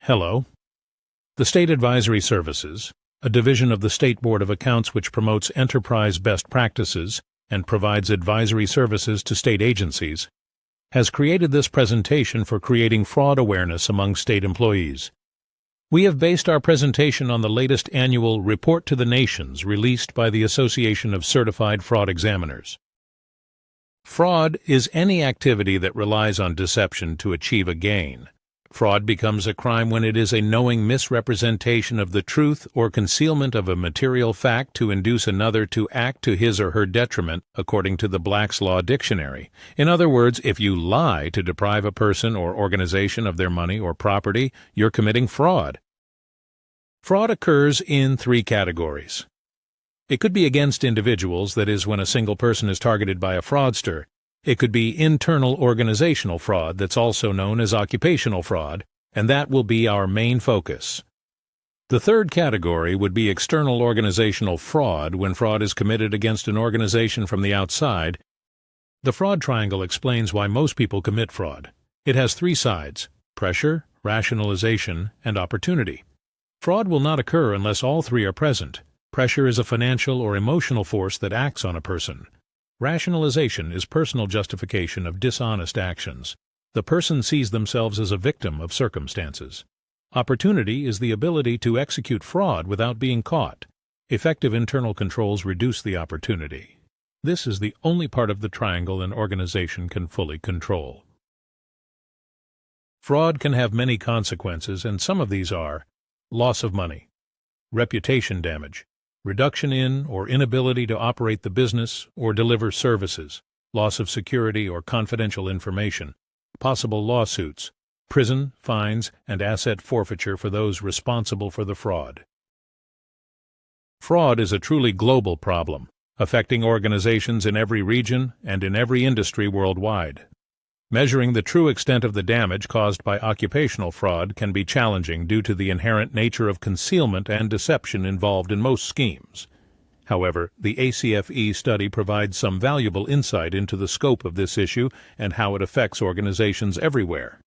Hello. The State Advisory Services, a division of the State Board of Accounts which promotes enterprise best practices and provides advisory services to state agencies, has created this presentation for creating fraud awareness among state employees. We have based our presentation on the latest annual Report to the Nations released by the Association of Certified Fraud Examiners. Fraud is any activity that relies on deception to achieve a gain. Fraud becomes a crime when it is a knowing misrepresentation of the truth or concealment of a material fact to induce another to act to his or her detriment, according to the Black's Law Dictionary. In other words, if you lie to deprive a person or organization of their money or property, you're committing fraud. Fraud occurs in three categories. It could be against individuals, that is, when a single person is targeted by a fraudster. It could be internal organizational fraud, that's also known as occupational fraud, and that will be our main focus. The third category would be external organizational fraud, when fraud is committed against an organization from the outside. The fraud triangle explains why most people commit fraud. It has three sides: pressure, rationalization, and opportunity. Fraud will not occur unless all three are present. Pressure is a financial or emotional force that acts on a person. Rationalization is personal justification of dishonest actions. The person sees themselves as a victim of circumstances. Opportunity is the ability to execute fraud without being caught. Effective internal controls reduce the opportunity. This is the only part of the triangle an organization can fully control. Fraud can have many consequences, and some of these are loss of money, reputation damage, reduction in or inability to operate the business or deliver services, loss of security or confidential information, possible lawsuits, prison, fines, and asset forfeiture for those responsible for the fraud. Fraud is a truly global problem, affecting organizations in every region and in every industry worldwide. Measuring the true extent of the damage caused by occupational fraud can be challenging due to the inherent nature of concealment and deception involved in most schemes. However, the ACFE study provides some valuable insight into the scope of this issue and how it affects organizations everywhere.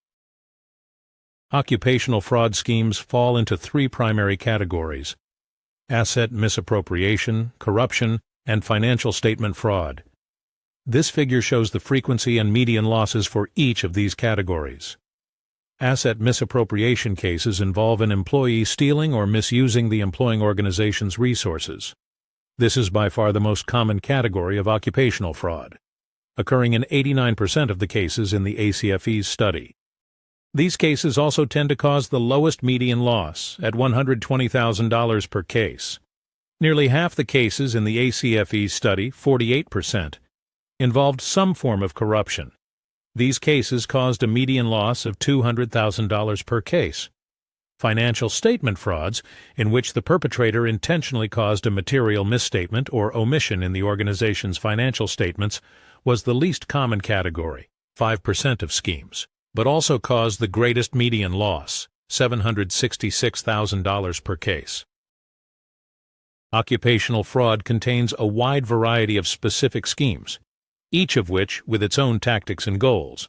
Occupational fraud schemes fall into three primary categories: asset misappropriation, corruption, and financial statement fraud. This figure shows the frequency and median losses for each of these categories. Asset misappropriation cases involve an employee stealing or misusing the employing organization's resources. This is by far the most common category of occupational fraud, occurring in 89% of the cases in the ACFE's study. These cases also tend to cause the lowest median loss, at $120,000 per case. Nearly half the cases in the ACFE study, 48%, involved some form of corruption. These cases caused a median loss of $200,000 per case. Financial statement frauds, in which the perpetrator intentionally caused a material misstatement or omission in the organization's financial statements, was the least common category, 5% of schemes, but also caused the greatest median loss, $766,000 per case. Occupational fraud contains a wide variety of specific schemes, each of which with its own tactics and goals.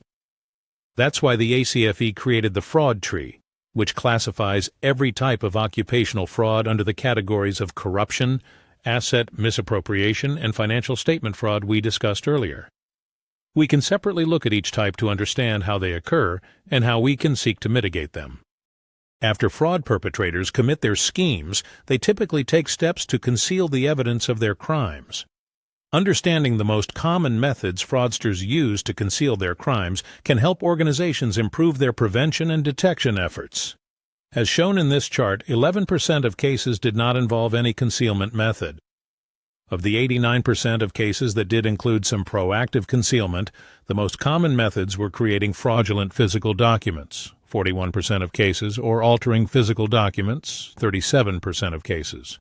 That's why the ACFE created the fraud tree, which classifies every type of occupational fraud under the categories of corruption, asset misappropriation, and financial statement fraud we discussed earlier. We can separately look at each type to understand how they occur and how we can seek to mitigate them. After fraud perpetrators commit their schemes, they typically take steps to conceal the evidence of their crimes. Understanding the most common methods fraudsters use to conceal their crimes can help organizations improve their prevention and detection efforts. As shown in this chart, 11% of cases did not involve any concealment method. Of the 89% of cases that did include some proactive concealment, the most common methods were creating fraudulent physical documents, 41% of cases, or altering physical documents, 37% of cases.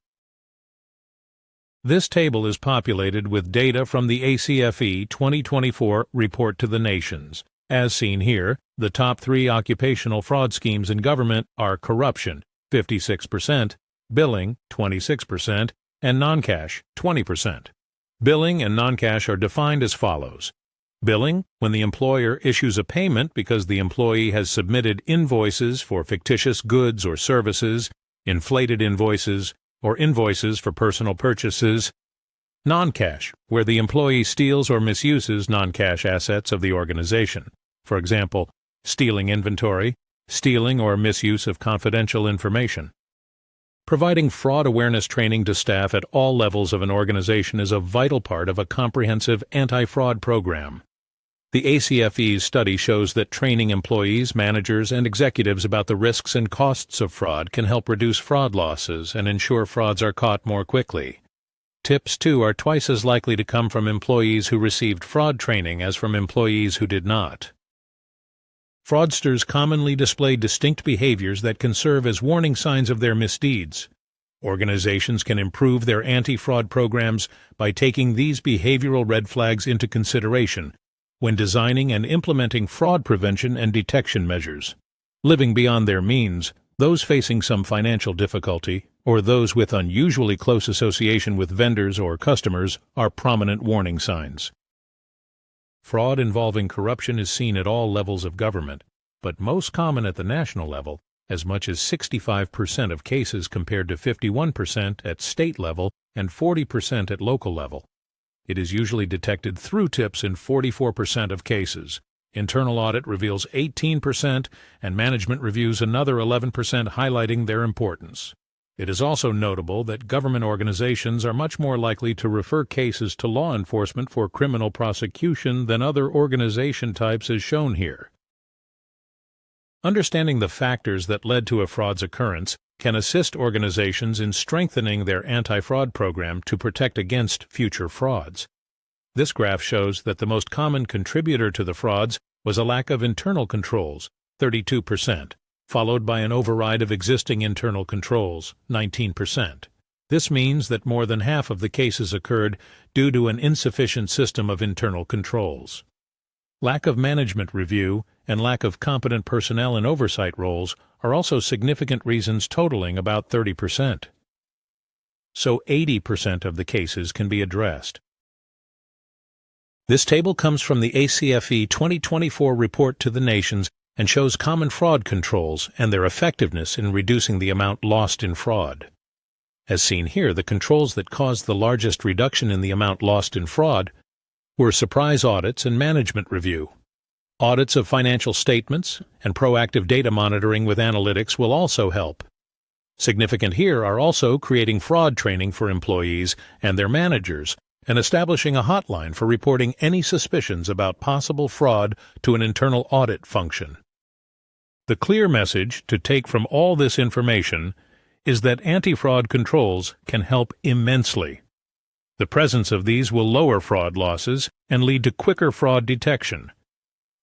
This table is populated with data from the ACFE 2024 Report to the Nations. As seen here, the top three occupational fraud schemes in government are corruption, 56%, billing, 26%, and non-cash, 20%. Billing and non-cash are defined as follows: Billing, when the employer issues a payment because the employee has submitted invoices for fictitious goods or services, inflated invoices, or invoices for personal purchases. Non-cash, where the employee steals or misuses non-cash assets of the organization. For example, stealing inventory, stealing or misuse of confidential information. Providing fraud awareness training to staff at all levels of an organization is a vital part of a comprehensive anti-fraud program. The ACFE's study shows that training employees, managers, and executives about the risks and costs of fraud can help reduce fraud losses and ensure frauds are caught more quickly. Tips, too, are twice as likely to come from employees who received fraud training as from employees who did not. Fraudsters commonly display distinct behaviors that can serve as warning signs of their misdeeds. Organizations can improve their anti-fraud programs by taking these behavioral red flags into consideration when designing and implementing fraud prevention and detection measures. Living beyond their means, those facing some financial difficulty, or those with unusually close association with vendors or customers are prominent warning signs. Fraud involving corruption is seen at all levels of government, but most common at the national level, as much as 65% of cases compared to 51% at state level and 40% at local level. It is usually detected through tips in 44% of cases. Internal audit reveals 18%, and management reviews another 11%, highlighting their importance. It is also notable that government organizations are much more likely to refer cases to law enforcement for criminal prosecution than other organization types as shown here. Understanding the factors that led to a fraud's occurrence can assist organizations in strengthening their anti-fraud program to protect against future frauds. This graph shows that the most common contributor to the frauds was a lack of internal controls, 32%, followed by an override of existing internal controls, 19%. This means that more than half of the cases occurred due to an insufficient system of internal controls. Lack of management review and lack of competent personnel in oversight roles are also significant reasons, totaling about 30%. So 80% of the cases can be addressed. This table comes from the ACFE 2024 report to the nations and shows common fraud controls and their effectiveness in reducing the amount lost in fraud. As seen here, the controls that caused the largest reduction in the amount lost in fraud were surprise audits and management review. Audits of financial statements and proactive data monitoring with analytics will also help. Significant here are also creating fraud training for employees and their managers and establishing a hotline for reporting any suspicions about possible fraud to an internal audit function. The clear message to take from all this information is that anti-fraud controls can help immensely. The presence of these will lower fraud losses and lead to quicker fraud detection.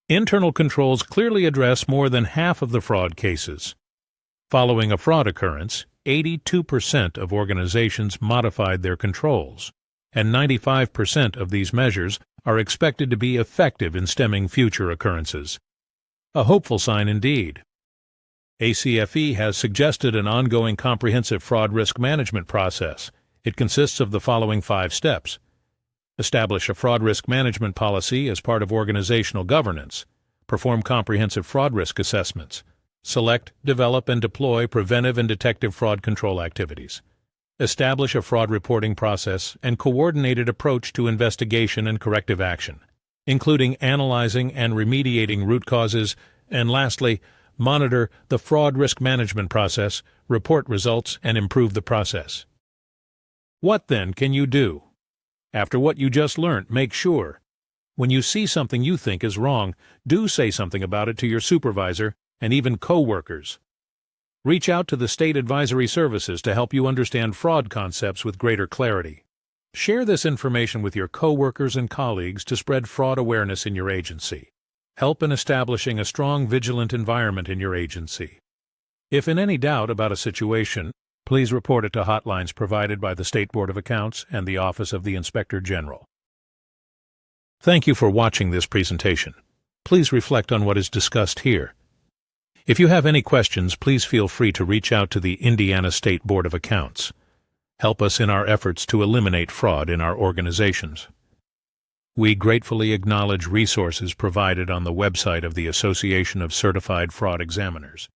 Internal controls clearly address more than half of the fraud cases. Following a fraud occurrence, 82% of organizations modified their controls, and 95% of these measures are expected to be effective in stemming future occurrences. A hopeful sign indeed. ACFE has suggested an ongoing comprehensive fraud risk management process. It consists of the following 5 steps. Establish a fraud risk management policy as part of organizational governance. Perform comprehensive fraud risk assessments. Select, develop, and deploy preventive and detective fraud control activities. Establish a fraud reporting process and coordinated approach to investigation and corrective action, including analyzing and remediating root causes, and lastly, monitor the fraud risk management process, report results, and improve the process. What then can you do? After what you just learned, make sure, when you see something you think is wrong, do say something about it to your supervisor and even co-workers. Reach out to the state advisory services to help you understand fraud concepts with greater clarity. Share this information with your co-workers and colleagues to spread fraud awareness in your agency. Help in establishing a strong, vigilant environment in your agency. If in any doubt about a situation, please report it to hotlines provided by the State Board of Accounts and the Office of the Inspector General. Thank you for watching this presentation. Please reflect on what is discussed here. If you have any questions, please feel free to reach out to the Indiana State Board of Accounts. Help us in our efforts to eliminate fraud in our organizations. We gratefully acknowledge resources provided on the website of the Association of Certified Fraud Examiners.